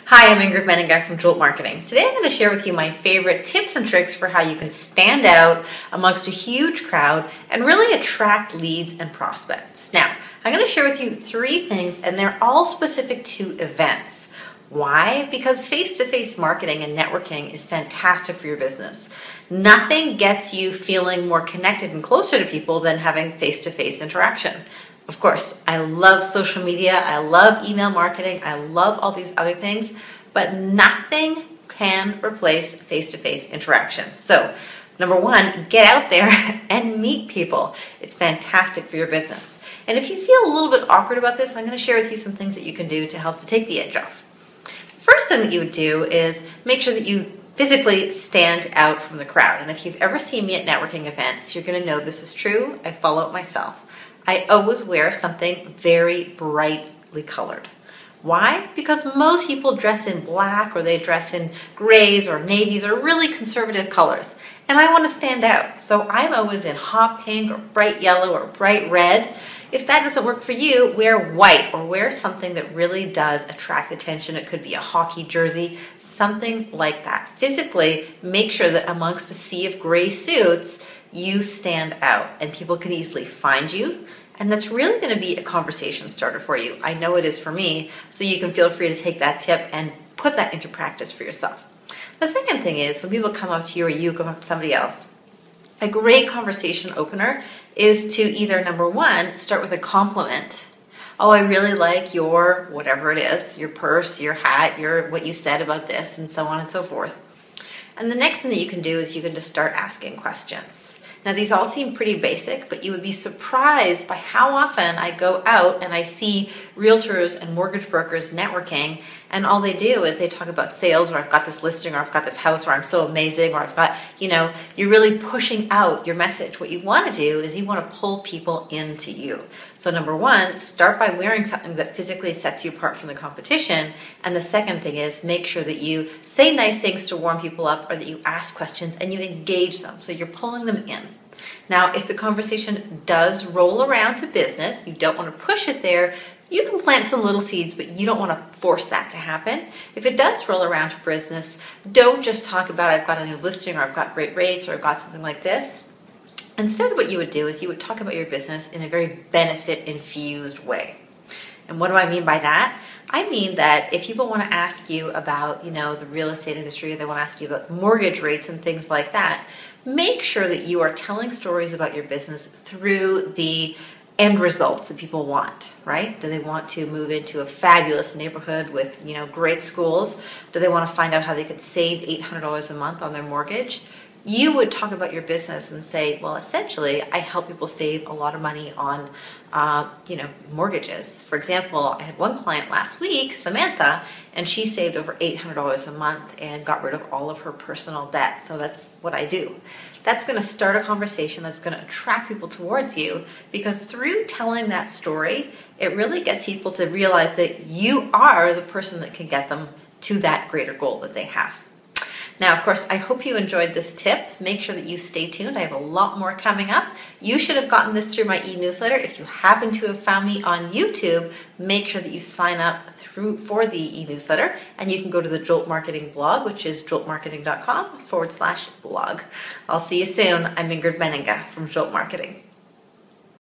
Hi, I'm Ingrid Menninga from Jolt Marketing. Today I'm going to share with you my favorite tips and tricks for how you can stand out amongst a huge crowd and really attract leads and prospects. Now, I'm going to share with you 3 things, and they're all specific to events. Why? Because face-to-face marketing and networking is fantastic for your business. Nothing gets you feeling more connected and closer to people than having face-to-face interaction. Of course, I love social media, I love email marketing, I love all these other things, but nothing can replace face-to-face interaction. So, number 1, get out there and meet people. It's fantastic for your business. And if you feel a little bit awkward about this, I'm going to share with you some things that you can do to help to take the edge off. First thing that you would do is make sure that you physically stand out from the crowd. And if you've ever seen me at networking events, you're going to know this is true. I follow it myself. I always wear something very brightly colored. Why? Because most people dress in black, or they dress in grays or navies or really conservative colors. And I want to stand out. So I'm always in hot pink or bright yellow or bright red. If that doesn't work for you, wear white or wear something that really does attract attention. It could be a hockey jersey, something like that. Physically, make sure that amongst a sea of gray suits, you stand out and people can easily find you. And that's really going to be a conversation starter for you. I know it is for me, so you can feel free to take that tip and put that into practice for yourself. The second thing is, when people come up to you or you come up to somebody else, a great conversation opener is to either, number 1, start with a compliment. Oh, I really like your whatever it is, your purse, your hat, what you said about this, and so on and so forth. And the next thing that you can do is you can just start asking questions. Now, these all seem pretty basic, but you would be surprised by how often I go out and I see realtors and mortgage brokers networking, and all they do is they talk about sales, or I've got this listing, or I've got this house, or I'm so amazing, or I've got, you're really pushing out your message. What you want to do is you want to pull people into you. So number 1, start by wearing something that physically sets you apart from the competition. And the second thing is make sure that you say nice things to warm people up, or that you ask questions and you engage them. So you're pulling them in. Now, if the conversation does roll around to business, you don't want to push it there. You can plant some little seeds, but you don't want to force that to happen. If it does roll around to business, don't just talk about I've got a new listing, or I've got great rates, or I've got something like this. Instead, what you would do is you would talk about your business in a very benefit-infused way. And what do I mean by that? I mean that if people want to ask you about, the real estate industry, or they want to ask you about mortgage rates and things like that, make sure that you are telling stories about your business through the end results that people want, right? Do they want to move into a fabulous neighborhood with, great schools? Do they want to find out how they could save $800 a month on their mortgage? You would talk about your business and say, well, essentially, I help people save a lot of money on, mortgages. For example, I had one client last week, Samantha, and she saved over $800 a month and got rid of all of her personal debt. So that's what I do. That's going to start a conversation that's going to attract people towards you, because through telling that story, it really gets people to realize that you are the person that can get them to that greater goal that they have. Now, of course, I hope you enjoyed this tip. Make sure that you stay tuned. I have a lot more coming up. You should have gotten this through my e-newsletter. If you happen to have found me on YouTube, make sure that you sign up for the e-newsletter, and you can go to the Jolt Marketing blog, which is joltmarketing.com/blog. I'll see you soon. I'm Ingrid Menninga from Jolt Marketing.